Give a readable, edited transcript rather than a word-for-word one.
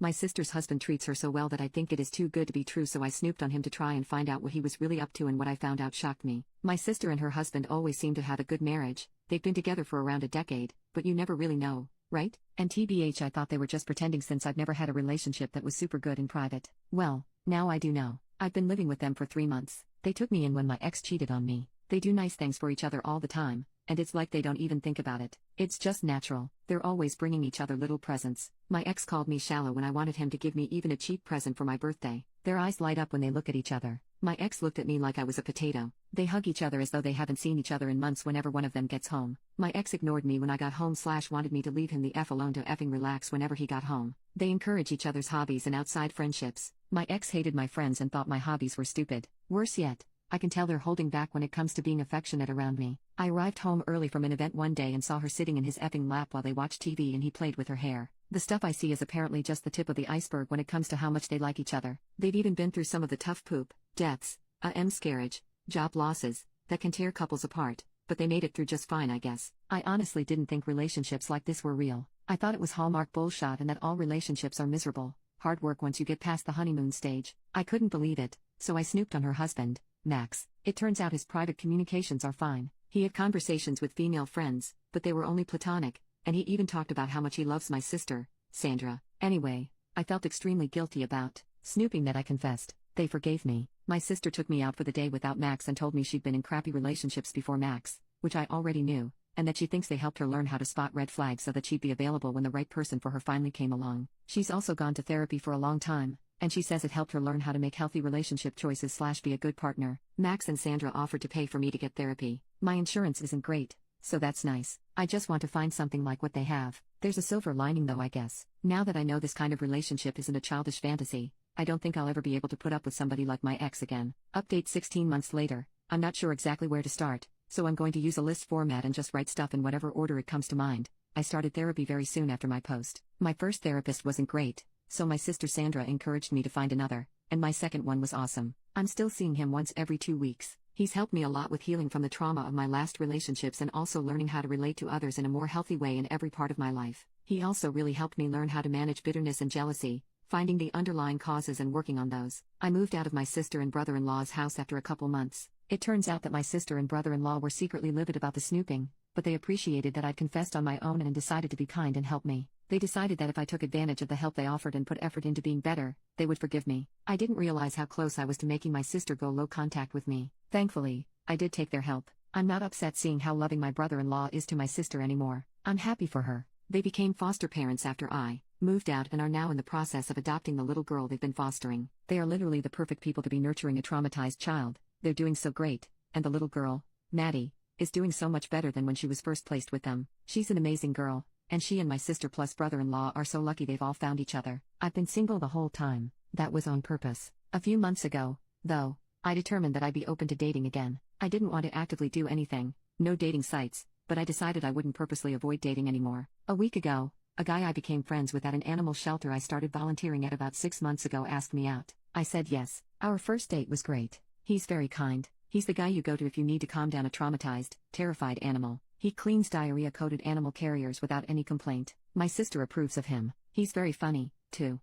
My sister's husband treats her so well that I think it is too good to be true, so I snooped on him to try and find out what he was really up to, and what I found out shocked me. My sister and her husband always seem to have a good marriage. They've been together for around a decade, but you never really know, right? And TBH, I thought they were just pretending since I've never had a relationship that was super good in private. Well, now I do know. I've been living with them for 3 months. They took me in when my ex cheated on me. They do nice things for each other all the time, and it's like they don't even think about it. It's just natural. They're always bringing each other little presents. My ex called me shallow when I wanted him to give me even a cheap present for my birthday. Their eyes light up when they look at each other. My ex looked at me like I was a potato. They hug each other as though they haven't seen each other in months whenever one of them gets home. My ex ignored me when I got home / wanted me to leave him the F alone to effing relax whenever he got home. They encourage each other's hobbies and outside friendships. My ex hated my friends and thought my hobbies were stupid. Worse yet, I can tell they're holding back when it comes to being affectionate around me. I arrived home early from an event one day and saw her sitting in his effing lap while they watched TV and he played with her hair. The stuff I see is apparently just the tip of the iceberg when it comes to how much they like each other. They've even been through some of the tough poop, deaths, miscarriage, job losses, that can tear couples apart, but they made it through just fine, I guess. I honestly didn't think relationships like this were real. I thought it was Hallmark bullshit and that all relationships are miserable, hard work once you get past the honeymoon stage. I couldn't believe it, so I snooped on her husband, Max. It turns out his private communications are fine. He had conversations with female friends, but they were only platonic, and he even talked about how much he loves my sister, Sandra. Anyway, I felt extremely guilty about snooping that I confessed. They forgave me. My sister took me out for the day without Max and told me she'd been in crappy relationships before Max, which I already knew, and that she thinks they helped her learn how to spot red flags so that she'd be available when the right person for her finally came along. She's also gone to therapy for a long time, and she says it helped her learn how to make healthy relationship choices / be a good partner. Max and Sandra offered to pay for me to get therapy. My insurance isn't great, so that's nice. I just want to find something like what they have. There's a silver lining though, I guess. Now that I know this kind of relationship isn't a childish fantasy, I don't think I'll ever be able to put up with somebody like my ex again. Update 16 months later. I'm not sure exactly where to start, so I'm going to use a list format and just write stuff in whatever order it comes to mind. I started therapy very soon after my post. My first therapist wasn't great, so my sister Sandra encouraged me to find another, and my second one was awesome. I'm still seeing him once every 2 weeks. He's helped me a lot with healing from the trauma of my last relationships and also learning how to relate to others in a more healthy way in every part of my life. He also really helped me learn how to manage bitterness and jealousy, finding the underlying causes and working on those. I moved out of my sister and brother-in-law's house after a couple months. It turns out that my sister and brother-in-law were secretly livid about the snooping, but they appreciated that I'd confessed on my own and decided to be kind and help me. They decided that if I took advantage of the help they offered and put effort into being better, they would forgive me. I didn't realize how close I was to making my sister go low contact with me. Thankfully, I did take their help. I'm not upset seeing how loving my brother-in-law is to my sister anymore. I'm happy for her. They became foster parents after I moved out and are now in the process of adopting the little girl they've been fostering. They are literally the perfect people to be nurturing a traumatized child. They're doing so great, and the little girl, Maddie, is doing so much better than when she was first placed with them. She's an amazing girl, and she and my sister plus brother-in-law are so lucky they've all found each other. I've been single the whole time. That was on purpose. A few months ago, though, I determined that I'd be open to dating again. I didn't want to actively do anything, no dating sites, but I decided I wouldn't purposely avoid dating anymore. A week ago, a guy I became friends with at an animal shelter I started volunteering at about 6 months ago asked me out. I said yes. Our first date was great. He's very kind. He's the guy you go to if you need to calm down a traumatized, terrified animal. He cleans diarrhea-coated animal carriers without any complaint. My sister approves of him. He's very funny, too.